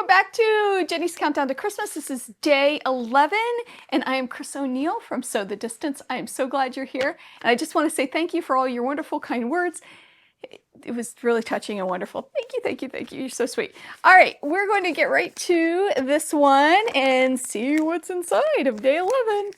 back to Jenny's Countdown to Christmas. This is day 11, and I am Chris O'Neill from Sew the Distance. I am so glad you're here, and I just want to say thank you for all your wonderful, kind words. It was really touching and wonderful. Thank you, thank you, thank you. You're so sweet. All right, we're going to get right to this one and see what's inside of day 11.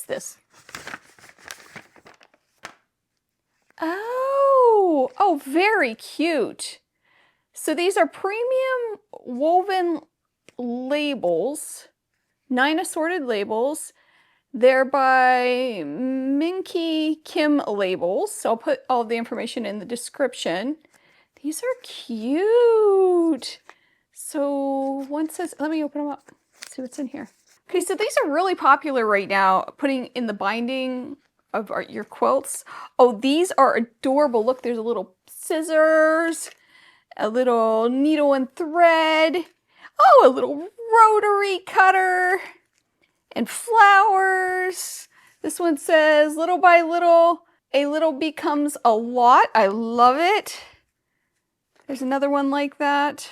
This? Oh, very cute. So these are premium woven labels, 9 assorted labels. They're by Minky Kim Labels. So I'll put all the information in the description. These are cute. So one says, let me open them up, see what's in here. Okay, so these are really popular right now, putting in the binding of your quilts. Oh, these are adorable. Look, there's a little scissors, a little needle and thread, oh, a little rotary cutter, and flowers. This one says, little by little, a little becomes a lot. I love it. There's another one like that.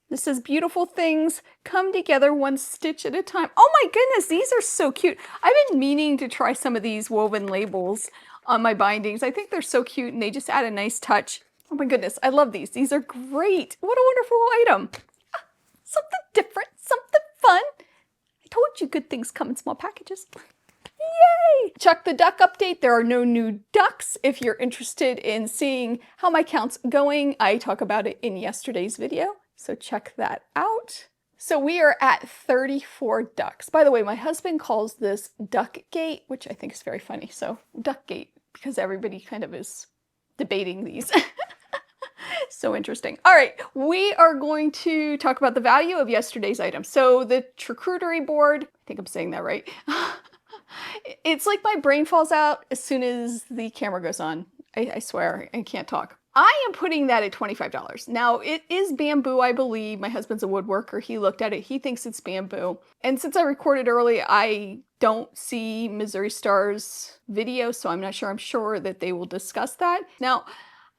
This says, beautiful things come together one stitch at a time. Oh my goodness, these are so cute. I've been meaning to try some of these woven labels on my bindings. I think they're so cute and they just add a nice touch. Oh my goodness, I love these. These are great. What a wonderful item. Something different, something fun. I told you good things come in small packages. Yay! Chuck the duck update. There are no new ducks. If you're interested in seeing how my count's going, I talk about it in yesterday's video. So check that out. So we are at 34 ducks. By the way, my husband calls this duck gate, which I think is very funny. So duck gate, because everybody kind of is debating these. So interesting. All right, we are going to talk about the value of yesterday's item. So the charcuterie board, I think I'm saying that right. It's like my brain falls out as soon as the camera goes on. I swear, I can't talk. I am putting that at $25. Now, it is bamboo, I believe. My husband's a woodworker. He looked at it. He thinks it's bamboo. And since I recorded early, I don't see Missouri Star's video, so I'm not sure. I'm sure that they will discuss that. Now,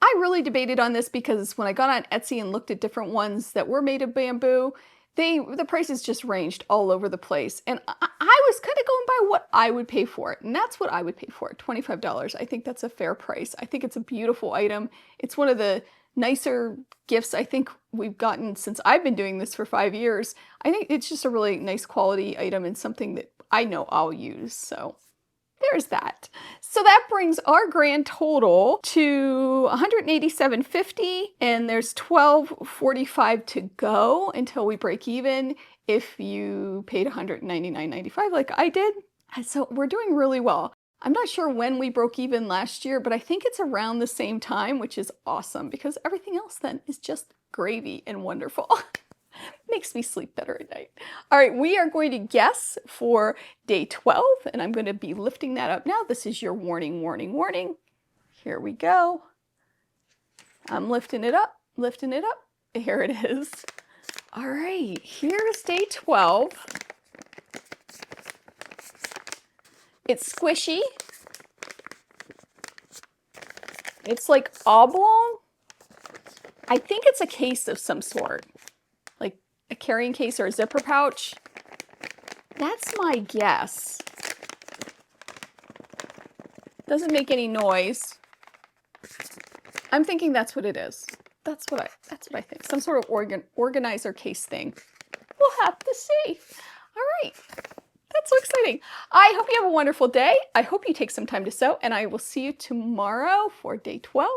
I really debated on this because when I got on Etsy and looked at different ones that were made of bamboo, the prices just ranged all over the place. And I was kind of going by what I would pay for it. And that's what I would pay for it, $25. I think that's a fair price. I think it's a beautiful item. It's one of the nicer gifts I think we've gotten since I've been doing this for 5 years. I think it's just a really nice quality item and something that I know I'll use. So there's that. So that brings our grand total to $187.50, and there's $12.45 to go until we break even if you paid $199.95 like I did. So we're doing really well. I'm not sure when we broke even last year, but I think it's around the same time, which is awesome because everything else then is just gravy and wonderful. Makes me sleep better at night. All right, we are going to guess for day 12, and I'm going to be lifting that up now. This is your warning, warning, warning. Here we go. I'm lifting it up, lifting it up. Here it is. All right, here's day 12. It's squishy. It's like oblong. I think it's a case of some sort. Like a carrying case or a zipper pouch. That's my guess. Doesn't make any noise. I'm thinking that's what it is. That's what I think. Some sort of organizer case thing. We'll have to see. All right. That's so exciting. I hope you have a wonderful day. I hope you take some time to sew, and I will see you tomorrow for day 12.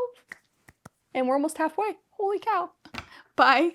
And we're almost halfway. Holy cow. Bye.